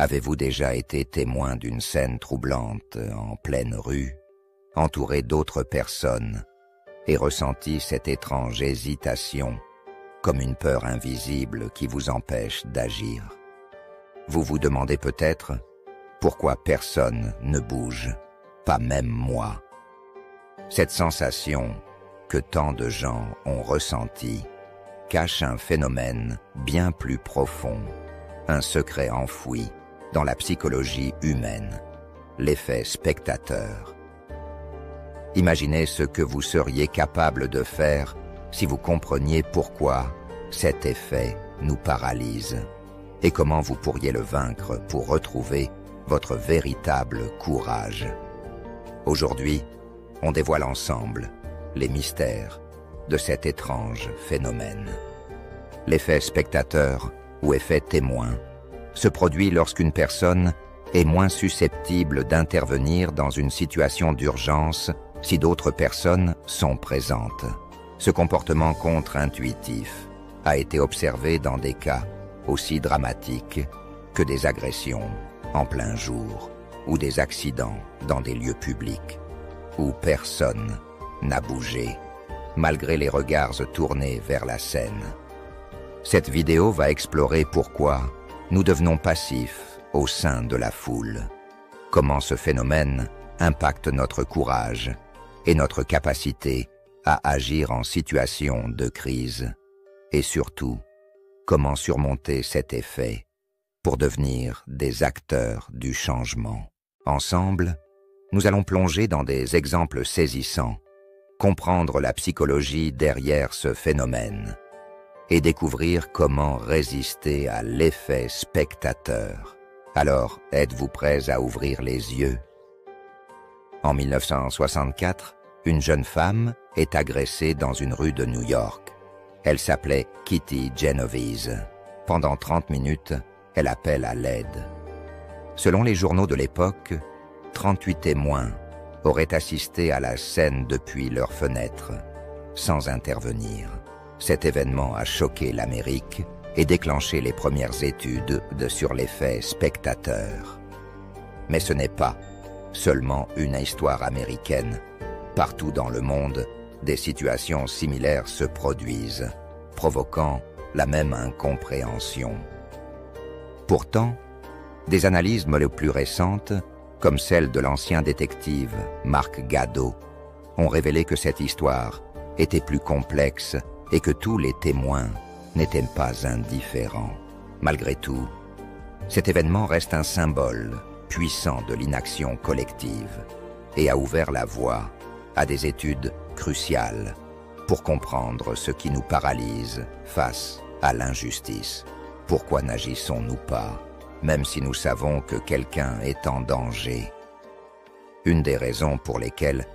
Avez-vous déjà été témoin d'une scène troublante en pleine rue, entouré d'autres personnes, et ressenti cette étrange hésitation, comme une peur invisible qui vous empêche d'agir? Vous vous demandez peut-être pourquoi personne ne bouge, pas même moi. Cette sensation que tant de gens ont ressentie cache un phénomène bien plus profond, un secret enfoui dans la psychologie humaine, l'effet spectateur. Imaginez ce que vous seriez capable de faire si vous compreniez pourquoi cet effet nous paralyse et comment vous pourriez le vaincre pour retrouver votre véritable courage. Aujourd'hui, on dévoile ensemble les mystères de cet étrange phénomène. L'effet spectateur ou effet témoin se produit lorsqu'une personne est moins susceptible d'intervenir dans une situation d'urgence si d'autres personnes sont présentes. Ce comportement contre-intuitif a été observé dans des cas aussi dramatiques que des agressions en plein jour ou des accidents dans des lieux publics où personne n'a bougé malgré les regards tournés vers la scène. Cette vidéo va explorer pourquoi nous devenons passifs au sein de la foule, comment ce phénomène impacte notre courage et notre capacité à agir en situation de crise, et surtout, comment surmonter cet effet pour devenir des acteurs du changement. Ensemble, nous allons plonger dans des exemples saisissants, comprendre la psychologie derrière ce phénomène et découvrir comment résister à l'effet spectateur. Alors, êtes-vous prêts à ouvrir les yeux? En 1964, une jeune femme est agressée dans une rue de New York. Elle s'appelait Kitty Genovese. Pendant 30 minutes, elle appelle à l'aide. Selon les journaux de l'époque, 38 témoins auraient assisté à la scène depuis leur fenêtre, sans intervenir. Cet événement a choqué l'Amérique et déclenché les premières études sur l'effet spectateur. Mais ce n'est pas seulement une histoire américaine. Partout dans le monde, des situations similaires se produisent, provoquant la même incompréhension. Pourtant, des analyses les plus récentes, comme celle de l'ancien détective Marc Gadot, ont révélé que cette histoire était plus complexe et que tous les témoins n'étaient pas indifférents. Malgré tout, cet événement reste un symbole puissant de l'inaction collective et a ouvert la voie à des études cruciales pour comprendre ce qui nous paralyse face à l'injustice. Pourquoi n'agissons-nous pas, même si nous savons que quelqu'un est en danger? Une des raisons pour lesquelles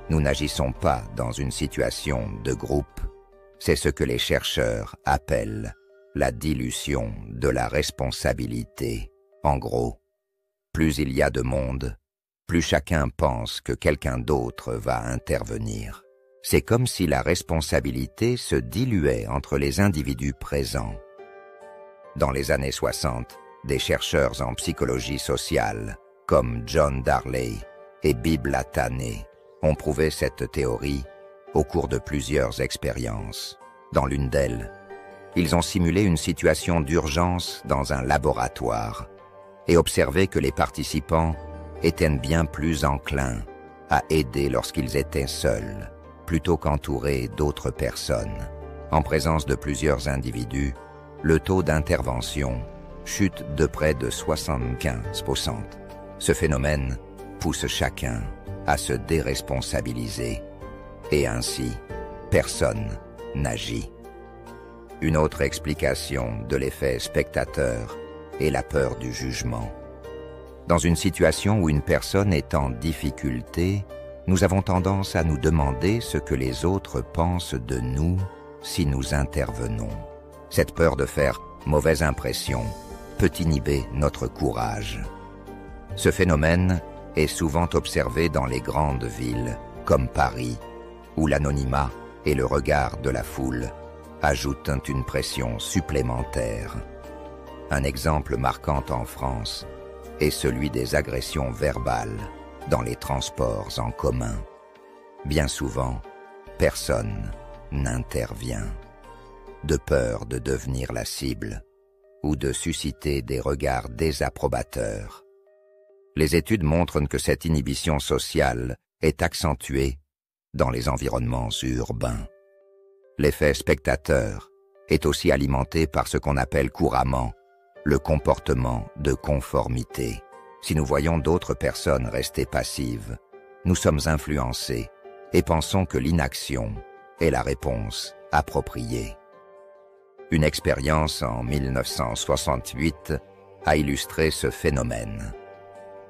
nous n'agissons pas dans une situation de groupe, c'est ce que les chercheurs appellent la dilution de la responsabilité. En gros, plus il y a de monde, plus chacun pense que quelqu'un d'autre va intervenir. C'est comme si la responsabilité se diluait entre les individus présents. Dans les années 60, des chercheurs en psychologie sociale, comme John Darley et Bill Latané, ont prouvé cette théorie au cours de plusieurs expériences. Dans l'une d'elles, ils ont simulé une situation d'urgence dans un laboratoire et observé que les participants étaient bien plus enclins à aider lorsqu'ils étaient seuls, plutôt qu'entourés d'autres personnes. En présence de plusieurs individus, le taux d'intervention chute de près de 75%. Ce phénomène pousse chacun à se déresponsabiliser et ainsi, personne n'agit. Une autre explication de l'effet spectateur est la peur du jugement. Dans une situation où une personne est en difficulté, nous avons tendance à nous demander ce que les autres pensent de nous si nous intervenons. Cette peur de faire mauvaise impression peut inhiber notre courage. Ce phénomène est souvent observé dans les grandes villes, comme Paris, où l'anonymat et le regard de la foule ajoutent une pression supplémentaire. Un exemple marquant en France est celui des agressions verbales dans les transports en commun. Bien souvent, personne n'intervient, de peur de devenir la cible ou de susciter des regards désapprobateurs. Les études montrent que cette inhibition sociale est accentuée dans les environnements urbains. L'effet spectateur est aussi alimenté par ce qu'on appelle couramment le comportement de conformité. Si nous voyons d'autres personnes rester passives, nous sommes influencés et pensons que l'inaction est la réponse appropriée. Une expérience en 1968 a illustré ce phénomène.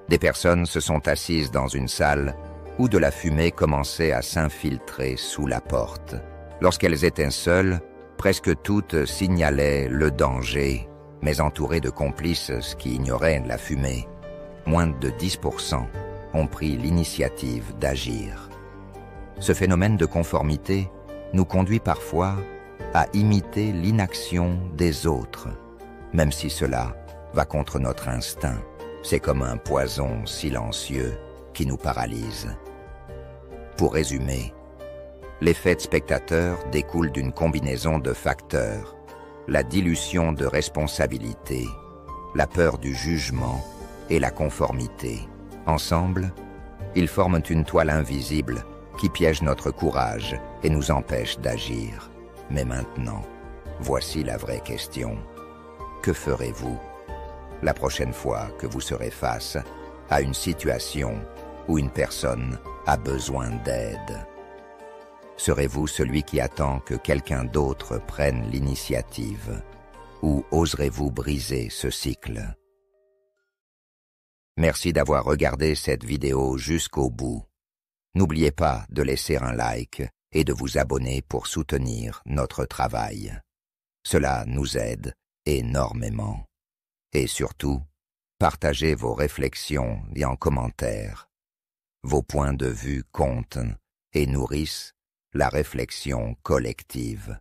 Des personnes se sont assises dans une salle où de la fumée commençait à s'infiltrer sous la porte. Lorsqu'elles étaient seules, presque toutes signalaient le danger, mais entourées de complices qui ignoraient la fumée. Moins de 10% ont pris l'initiative d'agir. Ce phénomène de conformité nous conduit parfois à imiter l'inaction des autres, même si cela va contre notre instinct. C'est comme un poison silencieux qui nous paralyse. Pour résumer, l'effet de spectateur découle d'une combinaison de facteurs: la dilution de responsabilité, la peur du jugement et la conformité. Ensemble, ils forment une toile invisible qui piège notre courage et nous empêche d'agir. Mais maintenant, voici la vraie question. Que ferez-vous la prochaine fois que vous serez face à une situation où une personne a besoin d'aide? Serez-vous celui qui attend que quelqu'un d'autre prenne l'initiative, ou oserez-vous briser ce cycle? Merci d'avoir regardé cette vidéo jusqu'au bout. N'oubliez pas de laisser un like et de vous abonner pour soutenir notre travail. Cela nous aide énormément. Et surtout, partagez vos réflexions et en commentaire. Vos points de vue comptent et nourrissent la réflexion collective.